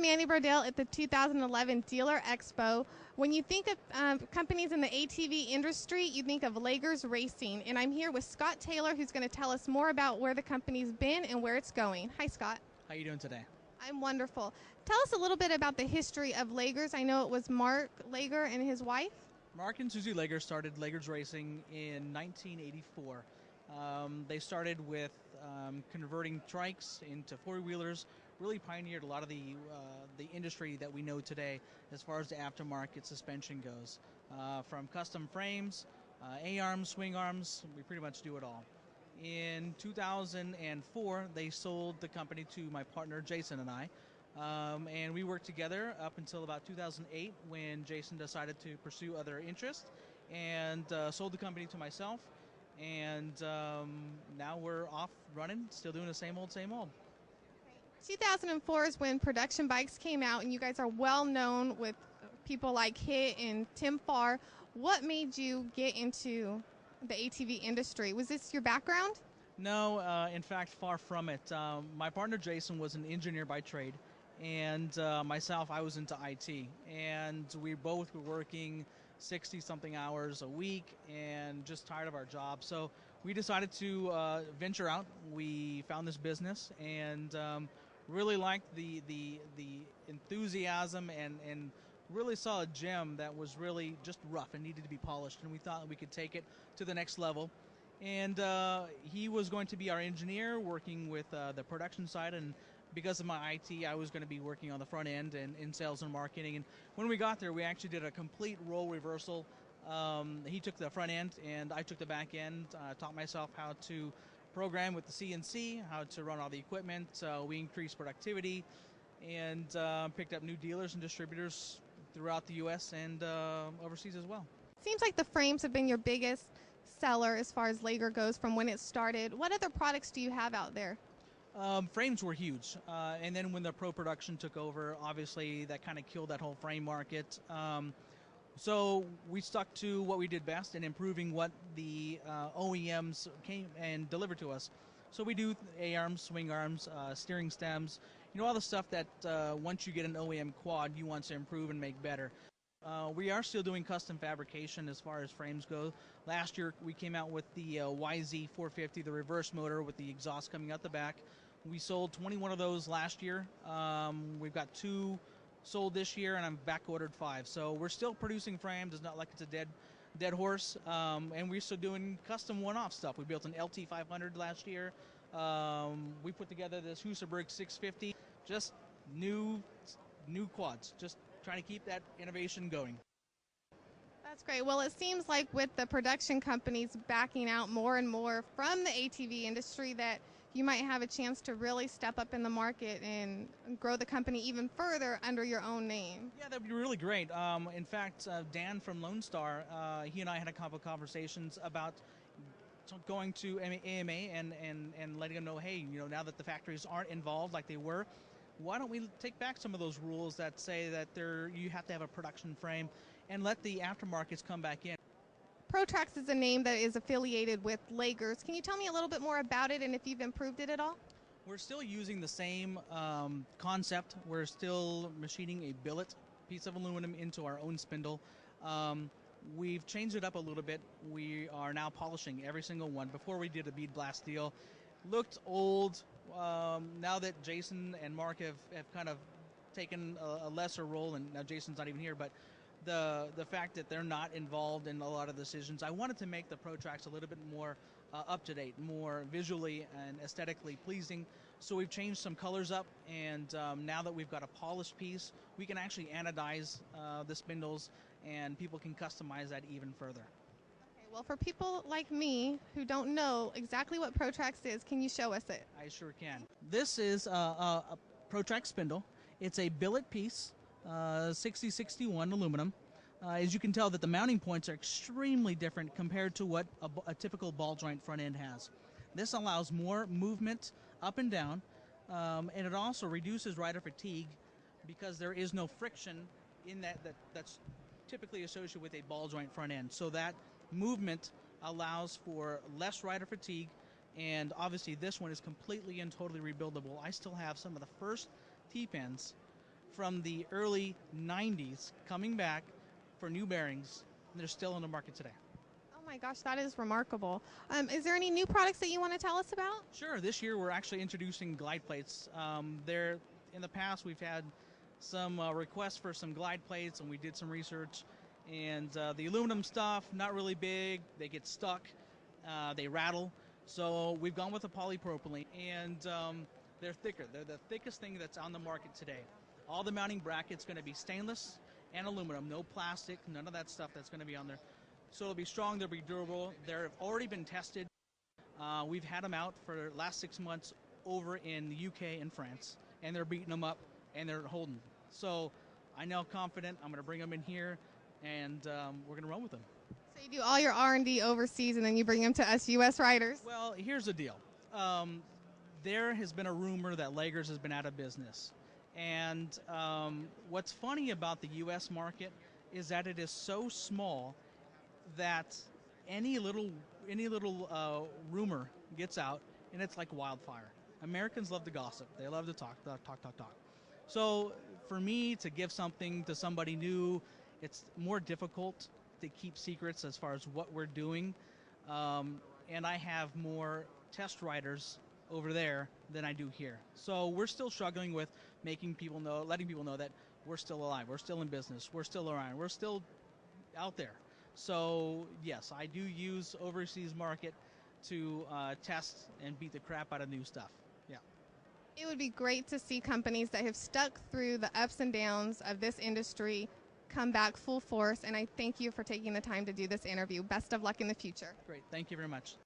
I'm Mandy at the 2011 Dealer Expo. When you think of companies in the ATV industry, you think of Laeger's Racing. And I'm here with Scott Taylor, who's going to tell us more about where the company's been and where it's going. Hi, Scott. How you doing today? I'm wonderful. Tell us a little bit about the history of Laeger's. I know it was Mark Laeger and his wife. Mark and Susie Laeger started Laeger's Racing in 1984. They started with converting trikes into four-wheelers, really pioneered a lot of the industry that we know today as far as the aftermarket suspension goes. From custom frames, A-arms, swing arms, we pretty much do it all. In 2004, they sold the company to my partner Jason and I, and we worked together up until about 2008 when Jason decided to pursue other interests and sold the company to myself. And now we're off running, still doing the same old, same old. 2004 is when production bikes came out, and you guys are well known with people like Hit and Tim Farr. What made you get into the ATV industry? Was this your background? No, in fact, far from it. My partner Jason was an engineer by trade, and myself, I was into IT. And we both were working 60-something hours a week and just tired of our job. So we decided to venture out. We found this business and really liked the enthusiasm and really saw a gem that was really just rough and needed to be polished. And we thought we could take it to the next level. And he was going to be our engineer working with the production side, and because of my IT, I was going to be working on the front end and in sales and marketing. And when we got there, we actually did a complete role reversal. He took the front end and I took the back end. Taught myself how to program with the CNC, how to run all the equipment. We increased productivity and picked up new dealers and distributors throughout the U.S. and overseas as well. Seems like the frames have been your biggest seller as far as Laeger goes from when it started. What other products do you have out there? Frames were huge, and then when the Pro production took over, obviously that kind of killed that whole frame market. So we stuck to what we did best in improving what the OEMs came and delivered to us. So we do A-arms, swing arms, steering stems, all the stuff that once you get an OEM quad, you want to improve and make better. We are still doing custom fabrication as far as frames go. Last year we came out with the YZ450, the reverse motor with the exhaust coming out the back. We sold 21 of those last year. We've got 2 sold this year, and I'm back ordered 5. So we're still producing frames. It's not like it's a dead horse. And we're still doing custom one-off stuff. We built an LT500 last year. We put together this Husaberg 650. Just new quads. Just trying to keep that innovation going. That's great. Well, it seems like with the production companies backing out more and more from the ATV industry that you might have a chance to really step up in the market and grow the company even further under your own name. Yeah, that would be really great. In fact, Dan from Lone Star, he and I had a couple of conversations about going to AMA and letting them know, hey, now that the factories aren't involved like they were, why don't we take back some of those rules that say that you have to have a production frame and let the aftermarkets come back in. Protract is a name that is affiliated with Laeger's. Can you tell me a little bit more about it and if you've improved it at all? We're still using the same concept. We're still machining a billet piece of aluminum into our own spindle. We've changed it up a little bit. We are now polishing every single one. Before we did a bead blast deal, looked old. Now that Jason and Mark have kind of taken a lesser role, and now Jason's not even here, but the fact that they're not involved in a lot of decisions, I wanted to make the Protract a little bit more up-to-date, more visually and aesthetically pleasing. So we've changed some colors up, and now that we've got a polished piece, we can actually anodize the spindles, and people can customize that even further. Okay, well, for people like me who don't know exactly what Protract is, can you show us it? I sure can. This is a Protract spindle. It's a billet piece. 6061 aluminum. As you can tell that the mounting points are extremely different compared to what a typical ball joint front end has. This allows more movement up and down, and it also reduces rider fatigue because there is no friction in that's typically associated with a ball joint front end. So that movement allows for less rider fatigue, and obviously this one is completely and totally rebuildable. I still have some of the first T-pins from the early 90s coming back for new bearings, and they're still in the market today. Oh my gosh, that is remarkable. Is there any new products that you want to tell us about? Sure. This year we're actually introducing glide plates. There, in the past, we've had some requests for some glide plates, and we did some research. And the aluminum stuff, not really big. They get stuck. They rattle. So we've gone with the polypropylene, and they're thicker. They're the thickest thing that's on the market today. All the mounting brackets going to be stainless and aluminum, no plastic, none of that stuff that's going to be on there. So it'll be strong, they'll be durable. They've already been tested. We've had them out for the last 6 months over in the UK and France, and they're beating them up, and they're holding. So I know confident I'm going to bring them in here, and we're going to run with them. So you do all your R&D overseas, and then you bring them to us U.S. riders? Well, here's the deal. There has been a rumor that Laeger's has been out of business. And what's funny about the U.S. market is that it is so small that any little rumor gets out, and it's like wildfire. Americans love to gossip. They love to talk. So for me to give something to somebody new, it's more difficult to keep secrets as far as what we're doing. And I have more test riders over there than I do here. So we're still struggling with making people know, letting people know that we're still alive, we're still in business, we're still around, we're still out there. So yes, I do use overseas market to test and beat the crap out of new stuff. Yeah. It would be great to see companies that have stuck through the ups and downs of this industry come back full force, and I thank you for taking the time to do this interview. Best of luck in the future. Great. Thank you very much.